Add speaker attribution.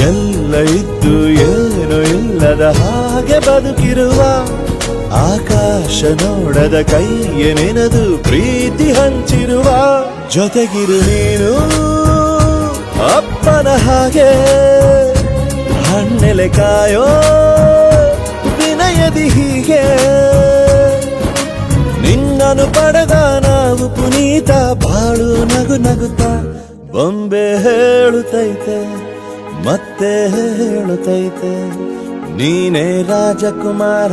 Speaker 1: ಎಲ್ಲ ಇದ್ದು ಏನು ಇಲ್ಲದ ಹಾಗೆ ಬದುಕಿರುವ ಆಕಾಶ ನೋಡದ ಕೈಯ ನೆನೆದು ಪ್ರೀತಿ ಹಂಚಿರುವ ಜೊತೆಗಿರು ನೀನು ಅಪ್ಪನ ಹಾಗೆ ಹಣ್ಣೆಲೆ ಕಾಯೋ ವಿನಯದಿ ಹೀಗೆ ನಿನ್ನನು ಪಡೆದ ನಾವು ಪುನೀತ ಬಾಳು ನಗು ನಗುತ್ತಾ ಬೊಂಬೆ ಹೇಳುತ್ತೈತೆ ಮತ್ತೆ ಹೇಳುತ್ತೈತೆ ನೀನೇ ರಾಜಕುಮಾರ.